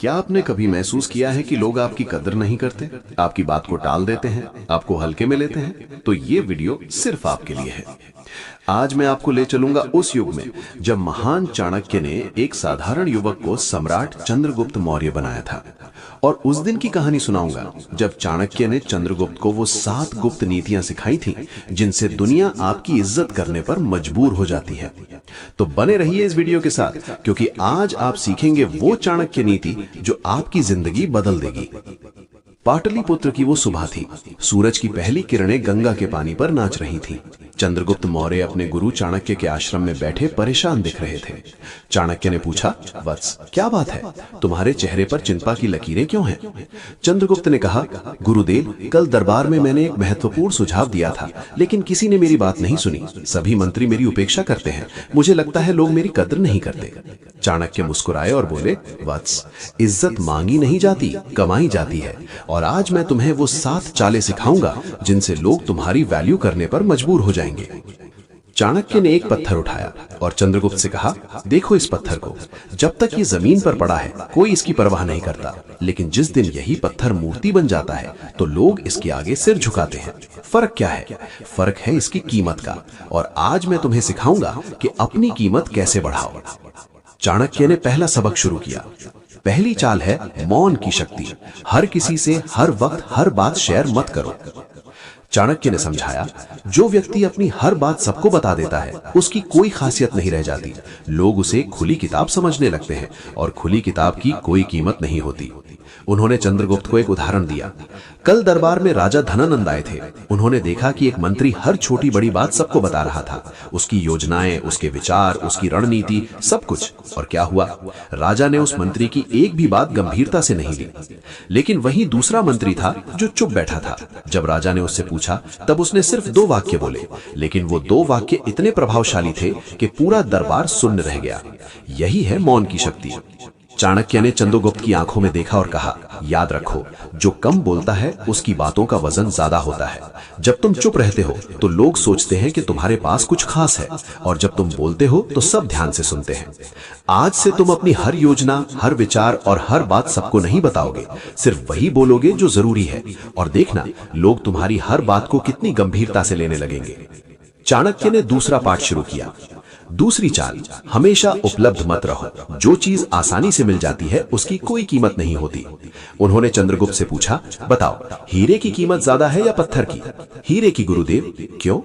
क्या आपने कभी महसूस किया है कि लोग आपकी कदर नहीं करते, आपकी बात को टाल देते हैं, आपको हल्के में लेते हैं? तो ये वीडियो सिर्फ आपके लिए है। आज मैं आपको ले चलूंगा उस युग में जब महान चाणक्य ने एक साधारण युवक को सम्राट चंद्रगुप्त मौर्य बनाया था। और उस दिन की कहानी सुनाऊंगा जब चाणक्य ने चंद्रगुप्त को वो 7 गुप्त नीतियां सिखाई थी जिनसे दुनिया आपकी इज्जत करने पर मजबूर हो जाती है। तो बने रहिए इस वीडियो के साथ, क्योंकि आज आप सीखेंगे वो चाणक्य नीति जो आपकी जिंदगी बदल देगी। पाटलिपुत्र की वो सुबह थी। सूरज की पहली किरणें गंगा के पानी पर नाच रही थीं। चंद्रगुप्त मौर्य अपने गुरु चाणक्य के आश्रम में बैठे परेशान दिख रहे थे। चाणक्य ने पूछा, वत्स, क्या बात है? तुम्हारे चेहरे पर चिंता की लकीरें क्यों हैं? चंद्रगुप्त ने कहा, गुरुदेव, कल दरबार में मैंने एक महत्वपूर्ण सुझाव दिया था, लेकिन किसी ने मेरी बात नहीं सुनी। सभी मंत्री मेरी उपेक्षा करते हैं। मुझे लगता है लोग मेरी कद्र नहीं करते। चाणक्य मुस्कुराए और बोले, वत्स, इज्जत मांगी नहीं जाती, कमाई जाती है। और आज मैं तुम्हें वो 7 चालें सिखाऊंगा जिनसे लोग तुम्हारी वैल्यू करने पर मजबूर हो जाएंगे। चाणक्य ने एक पत्थर उठाया और चंद्रगुप्त से कहा, देखो इस पत्थर को। जब तक ये जमीन पर पड़ा है कोई इसकी परवाह नहीं करता, लेकिन जिस दिन यही पत्थर मूर्ति बन जाता है तो लोग इसके आगे सिर झुकाते हैं। फर्क क्या है? फर्क है इसकी कीमत का। और आज मैं तुम्हें सिखाऊंगा कि अपनी कीमत कैसे बढ़ाओ। चाणक्य ने पहला सबक शुरू किया। पहली चाल है मौन की शक्ति। हर किसी से हर वक्त हर बात शेयर मत करो। चाणक्य ने समझाया, जो व्यक्ति अपनी हर बात सबको बता देता है उसकी कोई खासियत नहीं रह जाती। लोग उसे खुली किताब समझने लगते हैं और खुली किताब की कोई कीमत नहीं होती। उन्होंने चंद्रगुप्त को एक उदाहरण दिया। कल दरबार में राजा धनानंद आए थे। उन्होंने देखा कि एक मंत्री हर छोटी बड़ी बात सबको बता रहा था, उसकी योजनाएं, उसके विचार, उसकी रणनीति, सब कुछ। और क्या हुआ? राजा ने उस मंत्री की एक भी बात गंभीरता से नहीं ली। लेकिन वहीं दूसरा मंत्री था जो चुप बैठा था। जब राजा ने उससे पूछा तब उसने सिर्फ 2 वाक्य बोले, लेकिन वो 2 वाक्य इतने प्रभावशाली थे कि पूरा दरबार सुन्न रह गया। यही है मौन की शक्ति। चाणक्य ने चंद्रगुप्त की आंखों में देखा और कहा, याद रखो, जो कम बोलता है उसकी बातों का वजन ज्यादा होता है। जब तुम चुप रहते हो तो लोग सोचते हैं कि तुम्हारे पास कुछ खास है, और जब तुम बोलते हो तो सब ध्यान से सुनते हैं। आज से तुम अपनी हर योजना, हर विचार और हर बात सबको नहीं बताओगे, सिर्फ वही बोलोगे जो जरूरी है। और देखना, लोग तुम्हारी हर बात को कितनी गंभीरता से लेने लगेंगे। चाणक्य ने दूसरा पाठ शुरू किया। दूसरी चाल, हमेशा उपलब्ध मत रहो। जो चीज आसानी से मिल जाती है उसकी कोई कीमत नहीं होती। उन्होंने चंद्रगुप्त से पूछा, बताओ, हीरे की कीमत ज्यादा है या पत्थर की? हीरे की, गुरुदेव। क्यों?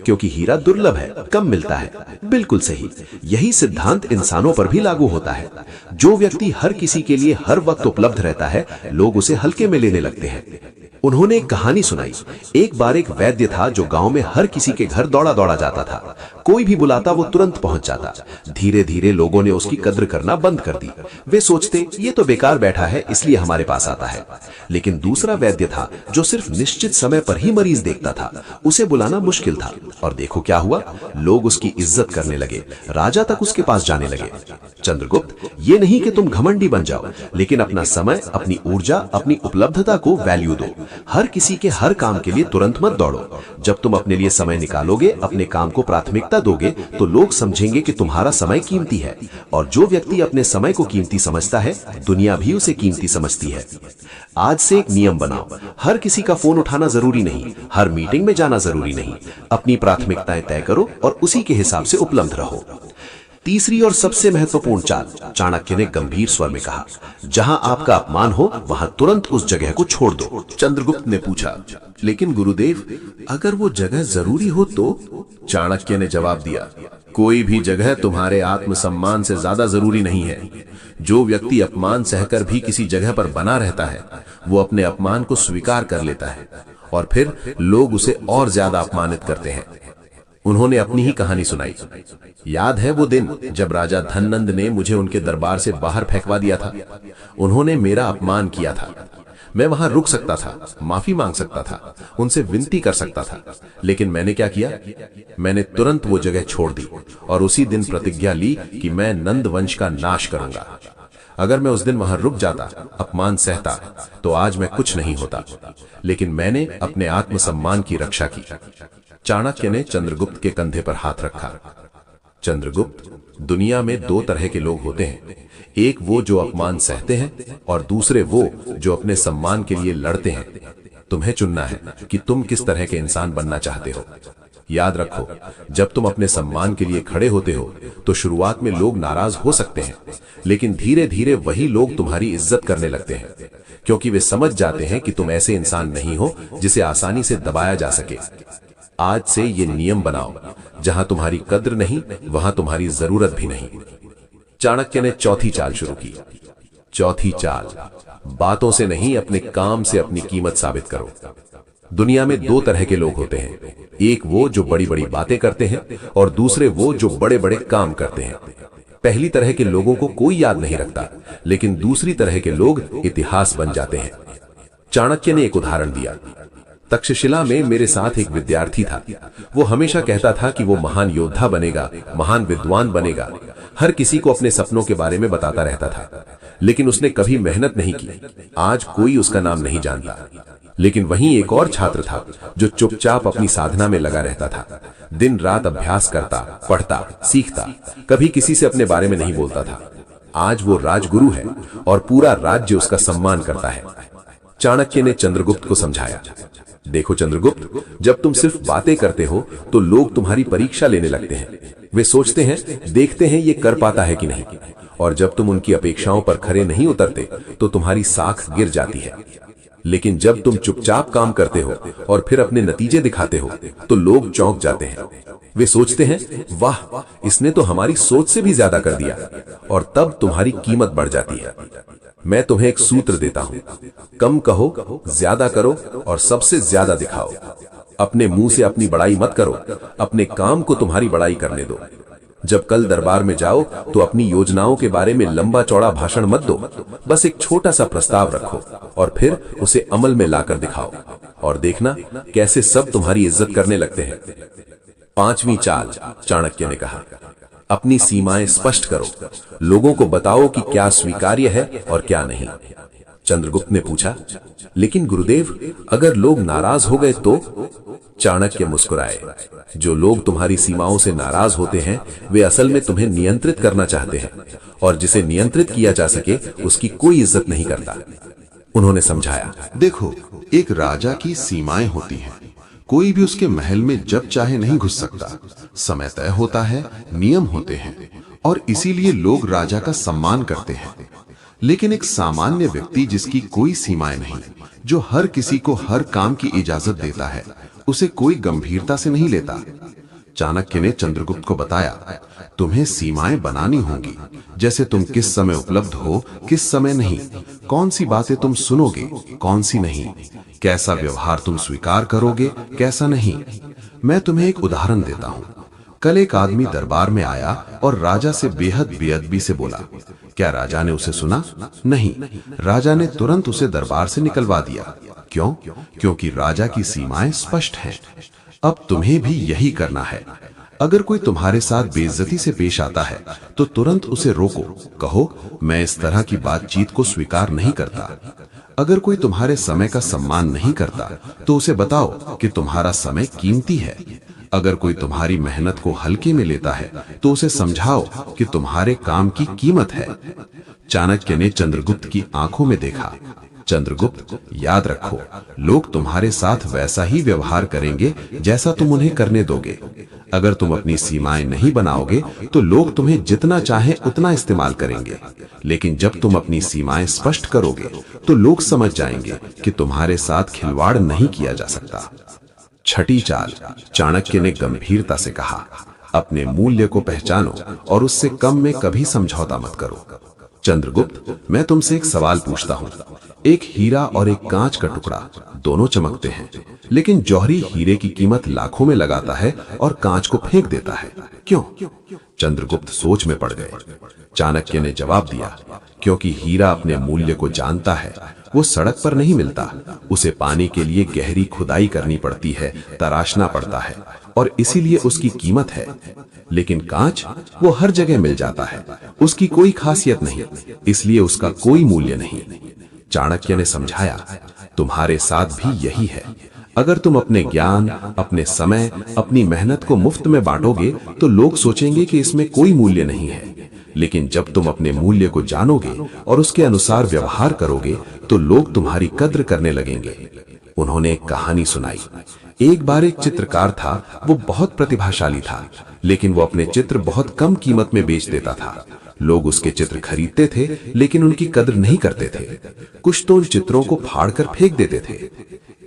क्योंकि हीरा दुर्लभ है, कम मिलता है। बिल्कुल सही। यही सिद्धांत इंसानों पर भी लागू होता है। जो व्यक्ति हर किसी के लिए हर वक्त उपलब्ध रहता है, लोग उसे हल्के में लेने लगते हैं। उन्होंने एक कहानी सुनाई। एक बार एक वैद्य था जो गांव में हर किसी के घर दौड़ा दौड़ा जाता था। कोई भी बुलाता वो तुरंत पहुंच जाता। धीरे धीरे लोगों ने उसकी कद्र करना बंद कर दी। वे सोचते, ये तो बेकार बैठा है इसलिए हमारे पास आता है। लेकिन दूसरा वैद्य था जो सिर्फ निश्चित समय पर ही मरीज देखता था। उसे बुलाना मुश्किल था। और देखो क्या हुआ, लोग उसकी इज्जत करने लगे। राजा तक उसके पास जाने लगे। चंद्रगुप्त, ये नहीं कि तुम घमंडी बन जाओ, लेकिन अपना समय, अपनी ऊर्जा, अपनी उपलब्धता को वैल्यू दो। हर किसी के हर काम के लिए तुरंत मत दौड़ो। जब तुम अपने लिए समय निकालोगे, अपने काम को प्राथमिकता दोगे, तो लोग समझेंगे कि तुम्हारा समय कीमती है। और जो व्यक्ति अपने समय को कीमती समझता है, दुनिया भी उसे कीमती समझती है। आज से एक नियम बनाओ, हर किसी का फोन उठाना जरूरी नहीं, हर मीटिंग में जाना जरूरी नहीं। अपनी प्राथमिकताएं तय करो और उसी के हिसाब से उपलब्ध रहो। तीसरी और सबसे महत्वपूर्ण चाल, चाणक्य ने गंभीर स्वर में कहा, जहां आपका अपमान हो वहां तुरंत उस जगह को छोड़ दो। चंद्रगुप्त ने पूछा, लेकिन गुरुदेव, अगर वो जगह जरूरी हो तो? चाणक्य ने जवाब दिया, कोई भी जगह तुम्हारे आत्मसम्मान से ज्यादा जरूरी नहीं है। जो व्यक्ति अपमान सहकर भी किसी जगह पर बना रहता है, वो अपने अपमान को स्वीकार कर लेता है और फिर लोग उसे और ज्यादा अपमानित करते हैं। उन्होंने अपनी ही कहानी सुनाई। याद है वो दिन जब राजा धनानंद ने मुझे उनके दरबार से बाहर फेंकवा दिया था। उन्होंने मेरा अपमान किया था। मैं वहां रुक सकता था, माफी मांग सकता था, उनसे विनती कर सकता था, लेकिन मैंने क्या किया? मैंने तुरंत वो जगह छोड़ दी और उसी दिन प्रतिज्ञा ली कि मैं नंद वंश का नाश करूंगा। अगर मैं उस दिन वहां रुक जाता, अपमान सहता, तो आज मैं कुछ नहीं होता। लेकिन मैंने अपने आत्मसम्मान की रक्षा की। चाणक्य ने चंद्रगुप्त के कंधे पर हाथ रखा। चंद्रगुप्त, दुनिया में 2 तरह के लोग होते हैं। एक वो जो अपमान सहते हैं और दूसरे वो जो अपने सम्मान के लिए लड़ते हैं। तुम्हें चुनना है कि तुम किस तरह के इंसान बनना चाहते हो। याद रखो, जब तुम अपने सम्मान के लिए खड़े होते हो तो शुरुआत में लोग नाराज हो सकते हैं, लेकिन धीरे धीरे वही लोग तुम्हारी इज्जत करने लगते हैं, क्योंकि वे समझ जाते हैं कि तुम ऐसे इंसान नहीं हो जिसे आसानी से दबाया जा सके। आज से ये नियम बनाओ, जहां तुम्हारी कद्र नहीं वहां तुम्हारी जरूरत भी नहीं। चाणक्य ने चौथी चाल शुरू की। चौथी चाल, बातों से नहीं अपने काम से अपनी कीमत साबित करो। दुनिया में दो तरह के लोग होते हैं, एक वो जो बड़ी बड़ी बातें करते हैं और दूसरे वो जो बड़े बड़े काम करते हैं। पहली तरह के लोगों को कोई याद नहीं रखता, लेकिन दूसरी तरह के लोग इतिहास बन जाते हैं। चाणक्य ने एक उदाहरण दिया। तक्षशिला में मेरे साथ एक विद्यार्थी था। वो हमेशा कहता था कि वो महान योद्धा बनेगा, महान विद्वान बनेगा। हर किसी को अपने सपनों के बारे में बताता रहता था, लेकिन उसने कभी मेहनत नहीं की। आज कोई उसका नाम नहीं जानता। लेकिन वहीं एक और छात्र था जो चुपचाप अपनी साधना में लगा रहता था। दिन रात अभ्यास करता, पढ़ता, सीखता, कभी किसी से अपने बारे में नहीं बोलता था। आज वो राजगुरु है और पूरा राज्य उसका सम्मान करता है। चाणक्य ने चंद्रगुप्त को समझाया, देखो चंद्रगुप्त, जब तुम सिर्फ बातें करते हो तो लोग तुम्हारी परीक्षा लेने लगते हैं। वे सोचते हैं, देखते हैं ये कर पाता है कि नहीं, और जब तुम उनकी अपेक्षाओं पर खरे नहीं उतरते तो तुम्हारी साख गिर जाती है। लेकिन जब तुम चुपचाप काम करते हो और फिर अपने नतीजे दिखाते हो तो लोग चौंक जाते हैं। वे सोचते हैं, वाह, इसने तो हमारी सोच से भी ज्यादा कर दिया, और तब तुम्हारी कीमत बढ़ जाती है। मैं तुम्हें एक सूत्र देता हूं, कम कहो, ज्यादा करो और सबसे ज्यादा दिखाओ। अपने मुंह से अपनी बड़ाई मत करो, अपने काम को तुम्हारी बड़ाई करने दो। जब कल दरबार में जाओ तो अपनी योजनाओं के बारे में लंबा चौड़ा भाषण मत दो, बस एक छोटा सा प्रस्ताव रखो और फिर उसे अमल में लाकर दिखाओ, और देखना कैसे सब तुम्हारी इज्जत करने लगते हैं। पांचवी चाल, चाणक्य ने कहा, अपनी सीमाएं स्पष्ट करो। लोगों को बताओ कि क्या स्वीकार्य है और क्या नहीं। चंद्रगुप्त ने पूछा, लेकिन गुरुदेव, अगर लोग नाराज हो गए तो? चाणक्य मुस्कुराए, जो लोग तुम्हारी सीमाओं से नाराज होते हैं वे असल में तुम्हें नियंत्रित करना चाहते हैं, और जिसे नियंत्रित किया जा सके उसकी कोई इज्जत नहीं करता। उन्होंने समझाया, देखो, एक राजा की सीमाएं होती हैं। कोई भी उसके महल में जब चाहे नहीं घुस सकता। समय तय होता है, नियम होते हैं, और इसीलिए लोग राजा का सम्मान करते हैं। लेकिन एक सामान्य व्यक्ति जिसकी कोई सीमाएं नहीं, जो हर किसी को हर काम की इजाजत देता है, उसे कोई गंभीरता से नहीं लेता। चाणक्य ने चंद्रगुप्त को बताया, तुम्हें सीमाएं बनानी होंगी, जैसे तुम किस समय उपलब्ध हो, किस समय नहीं, कौन सी बातें तुम सुनोगे, कौन सी नहीं, कैसा व्यवहार तुम स्वीकार करोगे, कैसा नहीं। मैं तुम्हें एक उदाहरण देता हूं। कल एक आदमी दरबार में आया और राजा से बेहद बेअदबी से बोला। क्या राजा ने उसे सुना? नहीं। राजा ने तुरंत उसे दरबार से निकलवा दिया। क्यों? क्योंकि राजा की सीमाएं स्पष्ट हैं। अब तुम्हें भी यही करना है। अगर कोई तुम्हारे साथ बेइज्जती से पेश आता है तो तुरंत उसे रोको, कहो, मैं इस तरह की बातचीत को स्वीकार नहीं करता। अगर कोई तुम्हारे समय का सम्मान नहीं करता तो उसे बताओ कि तुम्हारा समय कीमती है। अगर कोई तुम्हारी मेहनत को हल्के में लेता है तो उसे समझाओ कि तुम्हारे काम की कीमत है। चाणक्य ने चंद्रगुप्त की आंखों में देखा। चंद्रगुप्त, याद रखो, लोग तुम्हारे साथ वैसा ही व्यवहार करेंगे जैसा तुम उन्हें करने दोगे। अगर तुम अपनी सीमाएं नहीं बनाओगे तो लोग तुम्हें जितना चाहे उतना इस्तेमाल करेंगे, लेकिन जब तुम अपनी सीमाएं स्पष्ट करोगे तो लोग समझ जाएंगे कि तुम्हारे साथ खिलवाड़ नहीं किया जा सकता। छठी चाल, चाणक्य ने गंभीरता से कहा, अपने मूल्य को पहचानो और उससे कम में कभी समझौता मत करो। चंद्रगुप्त, मैं तुमसे एक सवाल पूछता हूं। एक हीरा और एक कांच का टुकड़ा, दोनों चमकते हैं, लेकिन जौहरी हीरे की कीमत लाखों में लगाता है और कांच को फेंक देता है, क्यों? चंद्रगुप्त सोच में पड़ गए। चाणक्य ने जवाब दिया, क्योंकि हीरा अपने मूल्य को जानता है। वो सड़क पर नहीं मिलता, उसे पाने के लिए गहरी खुदाई करनी पड़ती है, तराशना पड़ता है, और इसीलिए उसकी कीमत है। लेकिन कांच, वो हर जगह मिल जाता है, उसकी कोई खासियत नहीं, इसलिए उसका कोई मूल्य नहीं। चाणक्य ने समझाया, तुम्हारे साथ भी यही है। अगर तुम अपने ज्ञान, अपने समय, अपनी मेहनत को मुफ्त में बांटोगे तो लोग सोचेंगे कि इसमें कोई मूल्य नहीं है। लेकिन जब तुम अपने मूल्य को जानोगे और उसके अनुसार व्यवहार करोगे तो लोग तुम्हारी कद्र करने लगेंगे। उन्होंने एक कहानी सुनाई। एक बार एक चित्रकार था, वो बहुत प्रतिभाशाली था, लेकिन वो अपने चित्र बहुत कम कीमत में बेच देता था। लोग उसके चित्र खरीदते थे, लेकिन उनकी कद्र नहीं करते थे। कुछ तो उन चित्रों को फाड़कर फेंक देते थे।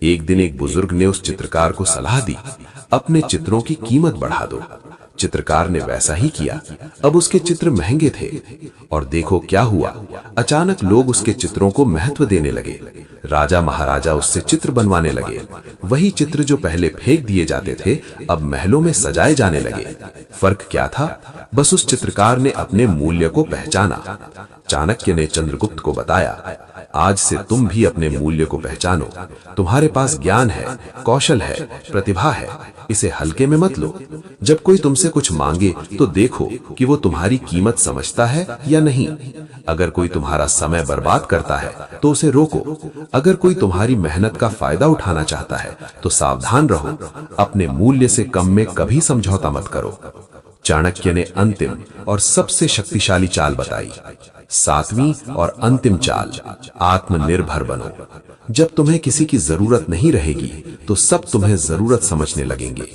एक दिन एक बुजुर्ग ने उस चित्रकार को सलाह दी, अपने चित्रों की कीमत बढ़ा दो। चित्रकार ने वैसा ही किया। अब उसके चित्र महंगे थे और देखो क्या हुआ, अचानक लोग उसके चित्रों को महत्व देने लगे। राजा महाराजा उससे चित्र बनवाने लगे। वही चित्र जो पहले फेंक दिए जाते थे अब महलों में सजाए जाने लगे। फर्क क्या था? बस उस चित्रकार ने अपने मूल्य को पहचाना। चाणक्य ने चंद्रगुप्त को बताया, आज से तुम भी अपने मूल्य को पहचानो। तुम्हारे पास ज्ञान है, कौशल है, प्रतिभा है, इसे हल्के में मत लो। जब कोई तुमसे कुछ मांगे तो देखो कि वो तुम्हारी कीमत समझता है या नहीं। अगर कोई तुम्हारा समय बर्बाद करता है तो उसे रोको। अगर कोई तुम्हारी मेहनत का फायदा उठाना चाहता है तो सावधान रहो। अपने मूल्य से कम में कभी समझौता मत करो। चाणक्य ने अंतिम और सबसे शक्तिशाली चाल बताई। 7वीं और अंतिम चाल, आत्मनिर्भर बनो। जब तुम्हें किसी की जरूरत नहीं रहेगी तो सब तुम्हें जरूरत समझने लगेंगे।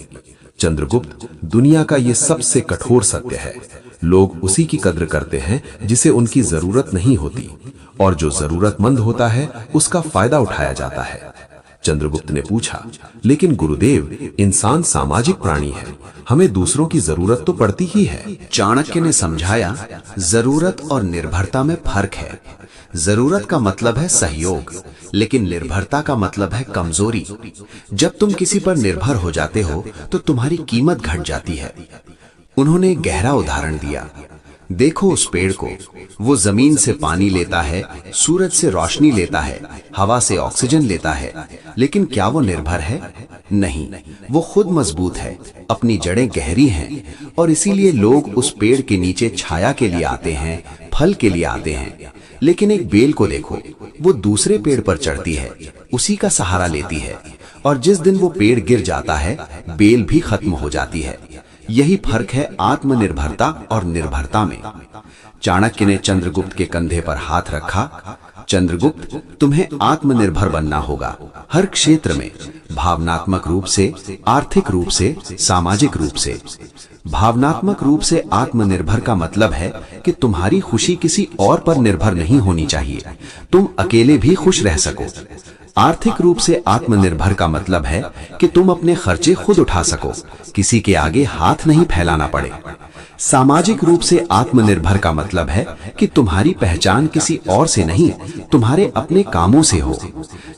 चंद्रगुप्त, दुनिया का ये सबसे कठोर सत्य है। लोग उसी की कद्र करते हैं जिसे उनकी जरूरत नहीं होती, और जो जरूरतमंद होता है उसका फायदा उठाया जाता है। चंद्रगुप्त ने पूछा, लेकिन गुरुदेव, इंसान सामाजिक प्राणी है, हमें दूसरों की जरूरत तो पड़ती ही है। चाणक्य ने समझाया, जरूरत और निर्भरता में फर्क है। जरूरत का मतलब है सहयोग, लेकिन निर्भरता का मतलब है कमजोरी। जब तुम किसी पर निर्भर हो जाते हो तो तुम्हारी कीमत घट जाती है। उन्होंने एक गहरा उदाहरण दिया। देखो उस पेड़ को, वो जमीन से पानी लेता है, सूरज से रोशनी लेता है, हवा से ऑक्सीजन लेता है, लेकिन क्या वो निर्भर है? नहीं, वो खुद मजबूत है, अपनी जड़ें गहरी हैं, और इसीलिए लोग उस पेड़ के नीचे छाया के लिए आते हैं, फल के लिए आते हैं। लेकिन एक बेल को देखो, वो दूसरे पेड़ पर चढ़ती है, उसी का सहारा लेती है, और जिस दिन वो पेड़ गिर जाता है, बेल भी खत्म हो जाती है। यही फर्क है आत्मनिर्भरता और निर्भरता में। चाणक्य ने चंद्रगुप्त के कंधे पर हाथ रखा। चंद्रगुप्त, तुम्हें आत्मनिर्भर बनना होगा, हर क्षेत्र में, भावनात्मक रूप से, आर्थिक रूप से, सामाजिक रूप से। भावनात्मक रूप से आत्मनिर्भर का मतलब है कि तुम्हारी खुशी किसी और पर निर्भर नहीं होनी चाहिए, तुम अकेले भी खुश रह सको। आर्थिक रूप से आत्मनिर्भर का मतलब है कि तुम अपने खर्चे खुद उठा सको, किसी के आगे हाथ नहीं फैलाना पड़े। सामाजिक रूप से आत्मनिर्भर का मतलब है कि तुम्हारी पहचान किसी और से नहीं, तुम्हारे अपने कामों से हो।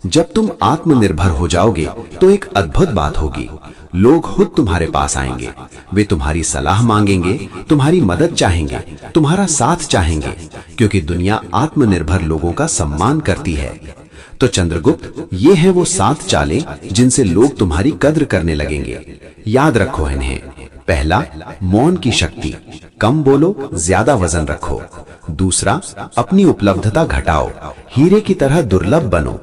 जब तुम आत्मनिर्भर हो जाओगे तो एक अद्भुत बात होगी, लोग खुद तुम्हारे पास आएंगे, वे तुम्हारी सलाह मांगेंगे, तुम्हारी मदद चाहेंगे, तुम्हारा साथ चाहेंगे, क्योंकि दुनिया आत्मनिर्भर लोगों का सम्मान करती है। तो चंद्रगुप्त, ये है वो 7 चालें जिनसे लोग तुम्हारी कद्र करने लगेंगे। याद रखो इन्हें। पहला, मौन की शक्ति, कम बोलो, ज्यादा वजन रखो। दूसरा, अपनी उपलब्धता घटाओ, हीरे की तरह दुर्लभ बनो।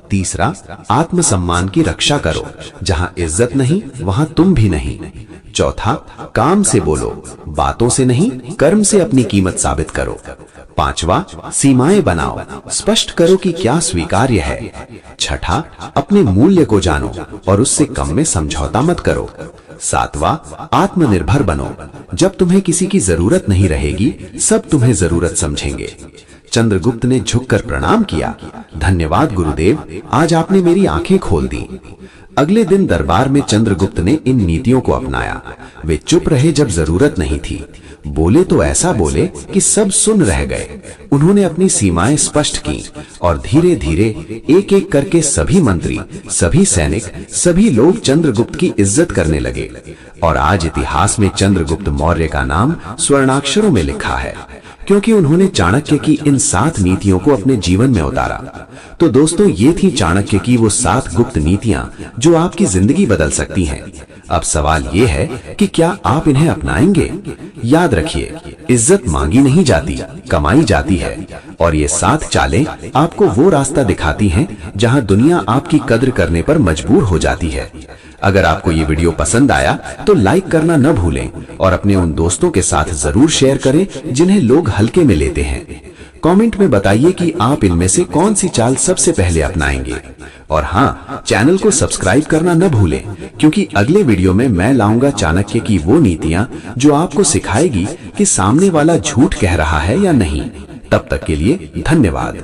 तीसरा, आत्मसम्मान की रक्षा करो, जहां इज्जत नहीं वहां तुम भी नहीं। चौथा, काम से बोलो, बातों से नहीं, कर्म से अपनी कीमत साबित करो। पांचवा, सीमाएं बनाओ, स्पष्ट करो कि क्या स्वीकार्य है। छठा, अपने मूल्य को जानो और उससे कम में समझौता मत करो। सातवां, आत्मनिर्भर बनो, जब तुम्हें किसी की जरूरत नहीं रहेगी सब तुम्हें जरूरत समझेंगे। चंद्रगुप्त ने झुककर प्रणाम किया। धन्यवाद गुरुदेव, आज आपने मेरी आंखें खोल दी। अगले दिन दरबार में चंद्रगुप्त ने इन नीतियों को अपनाया। वे चुप रहे जब जरूरत नहीं थी, बोले तो ऐसा बोले कि सब सुन रह गए। उन्होंने अपनी सीमाएं स्पष्ट की और धीरे धीरे एक एक करके सभी मंत्री, सभी सैनिक, सभी लोग चंद्रगुप्त की इज्जत करने लगे। और आज इतिहास में चंद्रगुप्त मौर्य का नाम स्वर्णाक्षरों में लिखा है, क्योंकि उन्होंने चाणक्य की इन 7 नीतियों को अपने जीवन में उतारा। तो दोस्तों, ये थी चाणक्य की वो 7 गुप्त नीतियां जो आपकी जिंदगी बदल सकती हैं। अब सवाल ये है कि क्या आप इन्हें अपनाएंगे? याद रखिए, इज्जत मांगी नहीं जाती, कमाई जाती है। और ये 7 चालें आपको वो रास्ता दिखाती हैं जहां दुनिया आपकी कद्र करने पर मजबूर हो जाती है। अगर आपको ये वीडियो पसंद आया तो लाइक करना न भूलें और अपने उन दोस्तों के साथ जरूर शेयर करें जिन्हें लोग हल्के में लेते हैं। कमेंट में बताइए कि आप इनमें से कौन सी चाल सबसे पहले अपनाएंगे। और हाँ, चैनल को सब्सक्राइब करना न भूलें, क्योंकि अगले वीडियो में मैं लाऊंगा चाणक्य की वो नीतियां जो आपको सिखाएगी कि सामने वाला झूठ कह रहा है या नहीं। तब तक के लिए धन्यवाद।